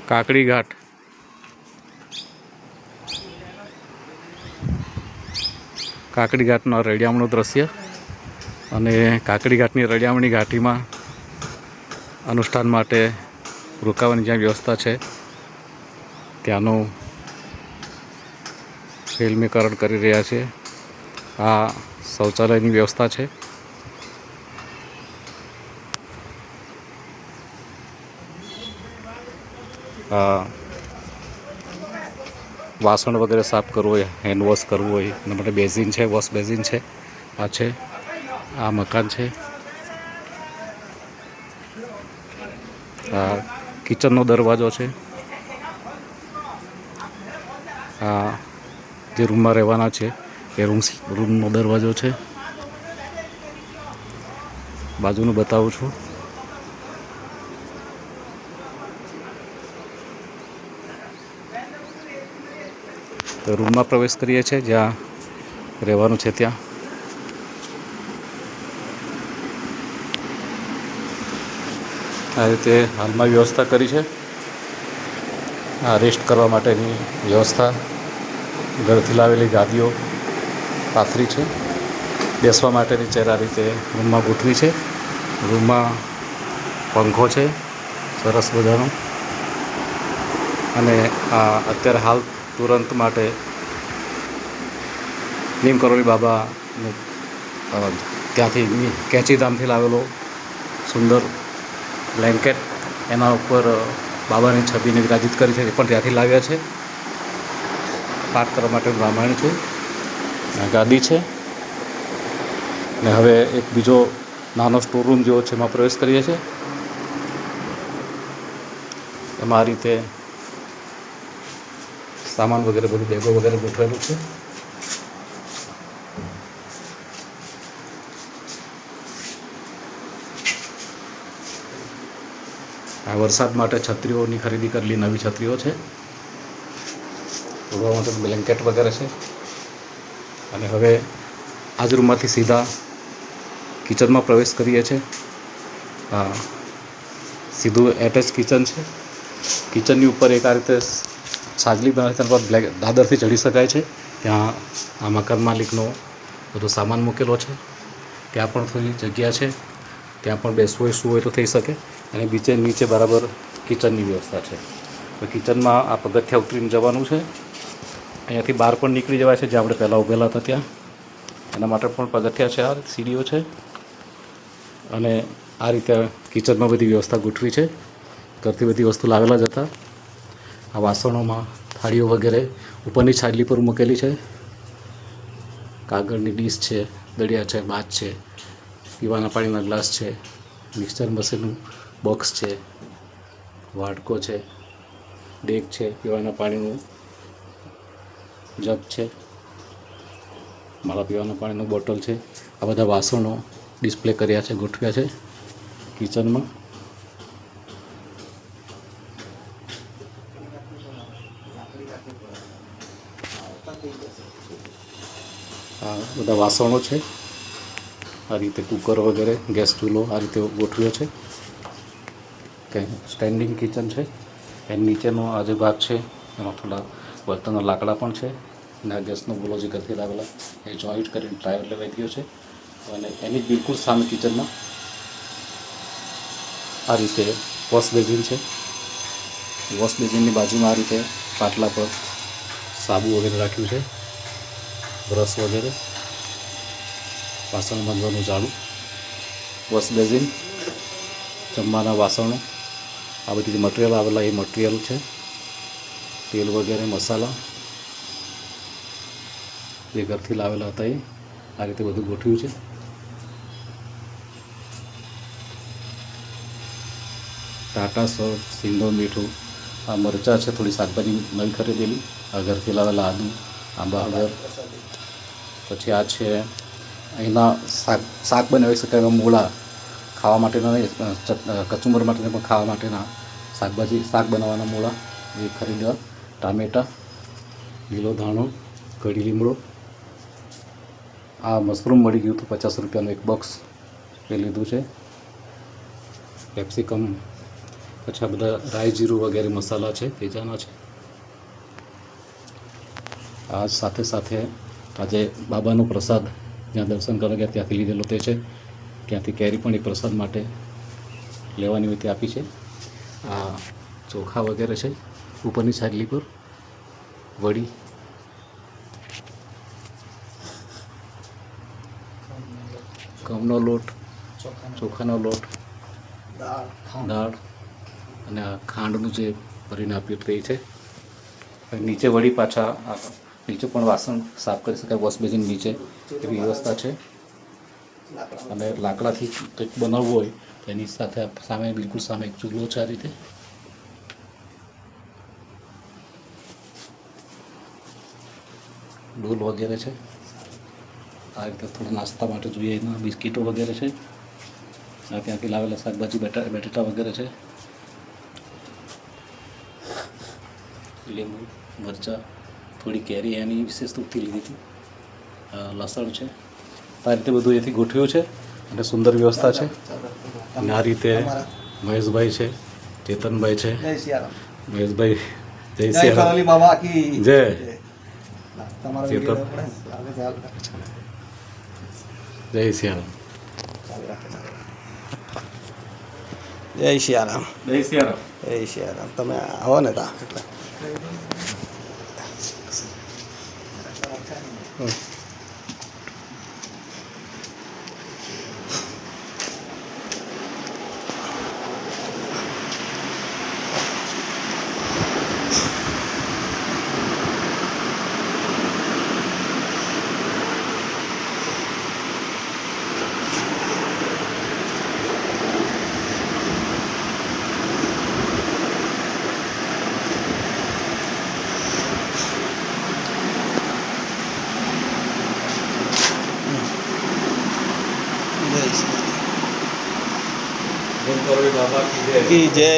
કાકડી ઘાટ કાકડી ઘાટનો રળિયામણું દ્રશ્ય અને કાકડી ઘાટની રળિયામણી ઘાટીમાં અનુષ્ઠાન માટે રોકાવાની જ્યાં વ્યવસ્થા છે ત્યાંનું ફિલ્મીકરણ કરી રહ્યા છે. આ શૌચાલયની વ્યવસ્થા છે. વાસણ વગેરે સાફ કરવું હોય, હેન્ડ વોશ કરવું હોય એના માટે બેઝિન છે, વોશ બેઝિન છે. આ છે, આ મકાન છે. આ કિચનનો દરવાજો છે. આ જે રૂમમાં રહેવાના છે એ રૂમનો દરવાજો છે. બાજુનું બતાવું છું. તો રૂમમાં પ્રવેશ કરીએ છીએ જ્યાં રહેવાનું છે ત્યાં. આ રીતે હાલમાં વ્યવસ્થા કરી છે. આ રેસ્ટ કરવા માટેની વ્યવસ્થા ઘરથી લાવેલી ગાદીઓ પાથરી છે. બેસવા માટેની ચેર આ રીતે રૂમમાં ગોઠવી છે. રૂમમાં પંખો છે સરસ બધાનો. અને આ અત્યારે હાલ તુરંત માટે નીમ કરોલી બાબાનું ત્યાંથી કેચીધામથી લાવેલો સુંદર બ્લેન્કેટ, એના ઉપર બાબાની છબીને વિરાજિત કરી છે, એ પણ ત્યાંથી લાવ્યા છે. પાઠ કરવા માટે રામાયણ છે, ગાદી છે. ને હવે એક બીજો નાનો સ્ટોર રૂમ જેવો છે, એમાં પ્રવેશ કરીએ છીએ. એમાં આ રીતે સામાન વગેરે બધું બેગો વગેરે ગોઠવેલું છે. આ વરસાદ માટે છત્રીઓની ખરીદી કરેલી નવી છત્રીઓ છે. ઓઢવા માટે બ્લેન્કેટ વગેરે છે. અને હવે આ જ રૂમમાંથી સીધા કિચનમાં પ્રવેશ કરીએ છીએ. સીધું એટેચ કિચન છે. કિચનની ઉપર એક આ રીતે છાજલી બનાવી તેના પર દાદરથી ચડી શકાય છે. ત્યાં આ મકાન માલિકનો બધો સામાન મૂકેલો છે. ત્યાં પણ થોડી જગ્યા છે, ત્યાં પણ બેસવું હોય, શું હોય તો થઈ શકે. અને નીચે બરાબર કિચનની વ્યવસ્થા છે. તો કિચનમાં આ પગથિયાં ઉતરીને જવાનું છે. અહીંયાથી બહાર પણ નીકળી જવાય છે, જ્યાં આપણે પહેલાં ઊભેલા હતા ત્યાં. એના માટે પણ પગથિયાં છે, આ સીડીઓ છે. અને આ રીતે કિચનમાં બધી વ્યવસ્થા ગોઠવી છે. ઘરથી બધી વસ્તુ લાવેલા જ હતા. આ વાસણોમાં થાળીઓ વગેરે ઉપરની છાજલી પર મૂકેલી છે. કાગળની ડીશ છે, દળિયા છે, બાજ છે, પીવાના પાણીના ગ્લાસ છે, મિક્સર મશીનનું બોક્સ છે, વાટકો છે, ડેક છે, પીવાના પાણીનું જગ છે, મારા પીવાના પાણીનું બોટલ છે. આ બધા વાસણો ડિસ્પ્લે કર્યા છે, ગોઠવ્યા છે કિચનમાં. આ બધા વાસણો છે. આ રીતે કુકર વગેરે, ગેસ ચૂલો આ રીતે ગોઠવ્યો છે. કંઈ સ્ટેન્ડિંગ કિચન છે. એની નીચેનો આ જે ભાગ છે એમાં થોડા બર્તનના લાકડા પણ છે. અને આ ગેસનો ગોલો જે ઘરથી લાવેલા એ જોઈન્ટ કરીને ટ્રાયલ લેવાઈ ગયો છે. અને એની બિલકુલ સામે કિચનમાં આ રીતે વોશ બેઝિન છે. વોશ બેઝિનની બાજુમાં આ રીતે પાટલા પર સાબુ વગેરે રાખ્યું છે, બ્રશ વગેરે, વાસણ બાંધવાનું ઝાડુ, વોશ બેઝિન, જમવાના વાસણો, આ બધી જે મટીરિયલ આવેલા એ મટીરિયલ છે. તેલ વગેરે, મસાલા જે ઘરથી લાવેલા હતા એ આ રીતે બધું ગોઠવ્યું છે. ટાટા સોલ્ટ, સિંધો મીઠું, આ મરચાં છે, થોડી શાકભાજી નવી ખરીદેલી, આ ઘરથી લાવેલા આદુ, આંબા હળદર. પછી આ છે અહીંના શાક બનાવી શકાય એવા મૂળા, ખાવા માટેના નહીં, કચુંબર માટે પણ ખાવા માટેના શાક બનાવવાના મૂળા એ ખરીદ્યા. ટામેટાં, લીલો ધાણો, કઢી લીમડો. આ મશરૂમ મળી ગયું હતું 50 રૂપિયાનું એક બોક્સ, એ લીધું છે. કેપ્સિકમ, પછી આ બધા રાઈ જીરું વગેરે મસાલા છે તેજાના છે. આ સાથે સાથે આજે બાબાનો પ્રસાદ જ્યાં દર્શન કરવા ગયા ત્યાંથી લીધેલો તે છે. ત્યાંથી કેરી પણ એક પ્રસાદ માટે લેવાની હોય તે આપી છે. આ ચોખા વગેરે છે ઉપરની છાજલી પર, વડી, ઘઉંનો લોટ, ચોખાનો લોટ, દાળ અને આ ખાંડનું જે ભરીને આપ્યું તે છે. નીચે વળી પાછા નીચે પણ વાસણ સાફ કરી શકાય, વોશ બેસિન નીચે એવી વ્યવસ્થા છે. અને લાકડાથી કંઈક બનાવવું હોય તો એની સાથે સામે બિલકુલ સામે એક ચૂલો છે. આ રીતે ડોલ વગેરે છે. આ રીતે થોડા નાસ્તા માટે જોઈએ એના બિસ્કીટો વગેરે છે. આ ત્યાંથી લાવેલા શાકભાજી બટેટા વગેરે છે. લીંબુ, મરચાં, થોડી કેરી એની વિશેષ તૂટથી લીધી હતી. લસણ છે. આ રીતે બધું અહીંથી ગોઠવ્યું છે અને સુંદર વ્યવસ્થા છે. અને આ રીતે મહેશભાઈ છે, ચેતનભાઈ છે. મહેશભાઈ જય સિયારામ બાબા કી જય. ચેતન જય સિયારામ. જય સિયારામ. જય સિયારામ. જય સિયારામ. તમે આવો ને તા એટલે બાબા કી જય.